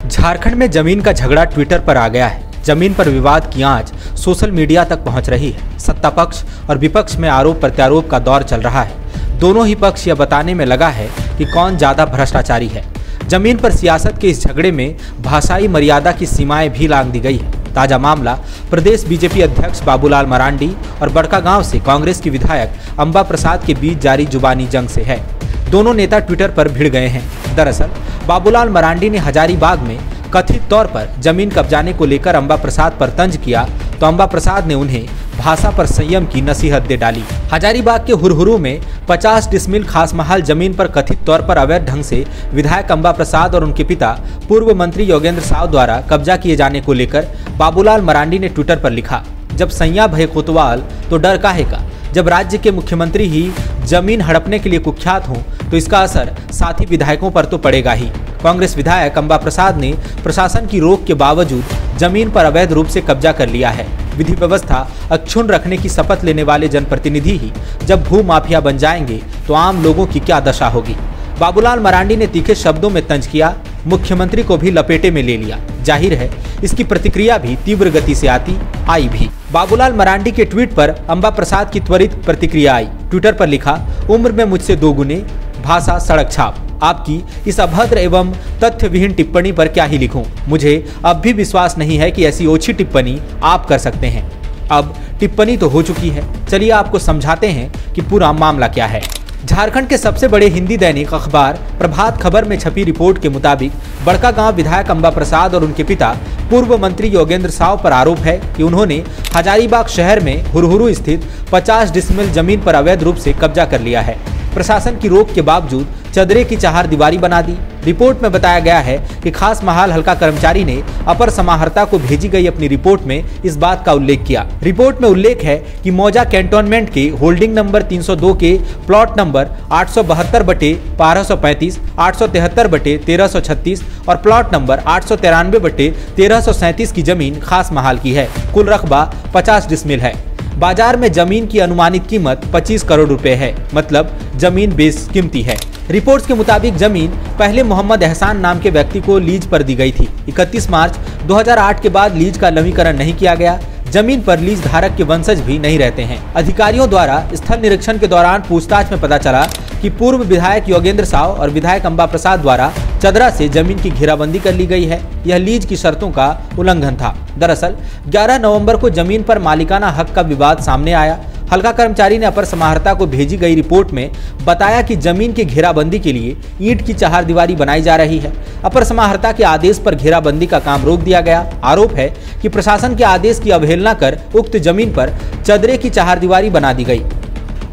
झारखंड में जमीन का झगड़ा ट्विटर पर आ गया है। जमीन पर विवाद की आंच सोशल मीडिया तक पहुंच रही है। सत्ता पक्ष और विपक्ष में आरोप प्रत्यारोप का दौर चल रहा है। दोनों ही पक्ष यह बताने में लगा है कि कौन ज्यादा भ्रष्टाचारी है। जमीन पर सियासत के इस झगड़े में भाषाई मर्यादा की सीमाएं भी लांघ दी गई है। ताजा मामला प्रदेश बीजेपी अध्यक्ष बाबूलाल मरांडी और बड़कागांव से कांग्रेस की विधायक अंबा प्रसाद के बीच जारी जुबानी जंग से है। दोनों नेता ट्विटर पर भिड़ गए हैं। दरअसल बाबूलाल मरांडी ने हजारीबाग में कथित तौर पर जमीन कब्जाने को लेकर अंबा प्रसाद पर तंज किया तो अंबा प्रसाद ने उन्हें भाषा पर संयम की नसीहत दे डाली। हजारीबाग के हुरहुरु में 50 डिसमिल खासमहाल जमीन पर कथित तौर पर अवैध ढंग से विधायक अंबा प्रसाद और उनके पिता पूर्व मंत्री योगेंद्र साव द्वारा कब्जा किए जाने को लेकर बाबूलाल मरांडी ने ट्विटर पर लिखा, जब सैया भय कोतवाल तो डर काहे का। जब राज्य के मुख्यमंत्री ही जमीन हड़पने के लिए कुख्यात हों तो इसका असर साथी विधायकों पर तो पड़ेगा ही। कांग्रेस विधायक अंबा प्रसाद ने प्रशासन की रोक के बावजूद जमीन पर अवैध रूप से कब्जा कर लिया है। विधि व्यवस्था अक्षुण्ण रखने की शपथ लेने वाले जनप्रतिनिधि ही जब भू माफिया बन जाएंगे तो आम लोगों की क्या दशा होगी। बाबूलाल मरांडी ने तीखे शब्दों में तंज किया, मुख्यमंत्री को भी लपेटे में ले लिया। जाहिर है इसकी प्रतिक्रिया भी तीव्र गति से आई भी। बाबूलाल मरांडी के ट्वीट पर अंबा प्रसाद की त्वरित प्रतिक्रिया आई। ट्विटर पर लिखा, उम्र में मुझसे 2 गुने, भाषा सड़क छाप। आपकी इस अभद्र एवं तथ्यविहीन टिप्पणी पर क्या ही लिखूं। मुझे अब भी विश्वास नहीं है कि ऐसी ओछी टिप्पणी आप कर सकते हैं। अब टिप्पणी तो हो चुकी है, चलिए आपको समझाते हैं कि पूरा मामला क्या है। झारखंड के सबसे बड़े हिंदी दैनिक अखबार प्रभात खबर में छपी रिपोर्ट के मुताबिक बड़कागांव विधायक अंबा प्रसाद और उनके पिता पूर्व मंत्री योगेंद्र साव पर आरोप है कि उन्होंने हजारीबाग शहर में हुरहुरु स्थित 50 डिसमिल जमीन पर अवैध रूप से कब्जा कर लिया है। प्रशासन की रोक के बावजूद चदरे की चहारदीवारी बना दी। रिपोर्ट में बताया गया है कि खास महाल हल्का कर्मचारी ने अपर समाहर्ता को भेजी गई अपनी रिपोर्ट में इस बात का उल्लेख किया। रिपोर्ट में उल्लेख है कि मौजा कैंटोनमेंट के होल्डिंग नंबर 302 के प्लॉट नंबर 872/1235, 873/1336 और प्लॉट नंबर 893/1337 की जमीन खास महाल की है। कुल रकबा 50 डिसमिल है। बाजार में जमीन की अनुमानित कीमत 25 करोड़ रुपए है, मतलब जमीन बेशकीमती है। रिपोर्ट्स के मुताबिक जमीन पहले मोहम्मद एहसान नाम के व्यक्ति को लीज पर दी गई थी। 31 मार्च 2008 के बाद लीज का नवीकरण नहीं किया गया। जमीन पर लीज धारक के वंशज भी नहीं रहते हैं। अधिकारियों द्वारा स्थल निरीक्षण के दौरान पूछताछ में पता चला कि पूर्व विधायक योगेंद्र साव और विधायक अंबा प्रसाद द्वारा चदरा से जमीन की घेराबंदी कर ली गई है। यह लीज की शर्तों का उल्लंघन था। दरअसल 11 नवंबर को जमीन पर मालिकाना हक का विवाद सामने आया। हल्का कर्मचारी ने अपर समाहर्ता को भेजी गई रिपोर्ट में बताया कि जमीन की घेराबंदी के लिए ईंट की चहारदीवारी बनाई जा रही है। अपर समाहर्ता के आदेश पर घेराबंदी का काम रोक दिया गया। आरोप है कि प्रशासन के आदेश की अवहेलना कर उक्त जमीन पर चदरे की चहारदीवारी बना दी गई।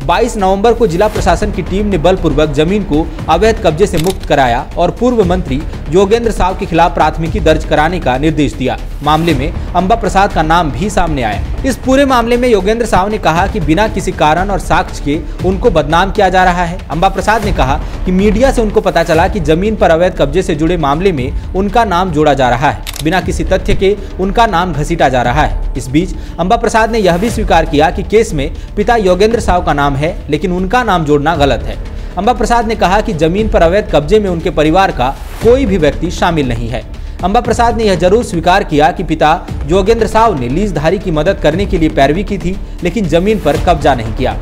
22 नवंबर को जिला प्रशासन की टीम ने बलपूर्वक जमीन को अवैध कब्जे से मुक्त कराया और पूर्व मंत्री योगेंद्र साव के खिलाफ प्राथमिकी दर्ज कराने का निर्देश दिया। मामले में अंबा प्रसाद का नाम भी सामने आया। इस पूरे मामले में योगेंद्र साव ने कहा कि बिना किसी कारण और साक्ष्य के उनको बदनाम किया जा रहा है। अंबा प्रसाद ने कहा कि मीडिया से उनको पता चला कि जमीन पर अवैध कब्जे से जुड़े मामले में उनका नाम जोड़ा जा रहा है, बिना किसी तथ्य के उनका नाम घसीटा जा रहा है। इस बीच अंबा प्रसाद ने यह भी स्वीकार किया कि केस में पिता योगेंद्र साव का नाम है, लेकिन उनका नाम जोड़ना गलत है। अंबा प्रसाद ने कहा कि जमीन पर अवैध कब्जे में उनके परिवार का कोई भी व्यक्ति शामिल नहीं है। अंबा प्रसाद ने यह जरूर स्वीकार किया कि पिता योगेंद्र साव ने लीजधारी की मदद करने के लिए पैरवी की थी, लेकिन जमीन पर कब्जा नहीं किया।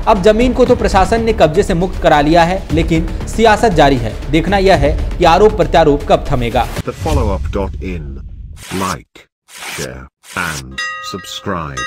अब जमीन को तो प्रशासन ने कब्जे से मुक्त करा लिया है, लेकिन सियासत जारी है। देखना यह है कि आरोप प्रत्यारोप कब थमेगा। The follow-up.in, like, share and subscribe.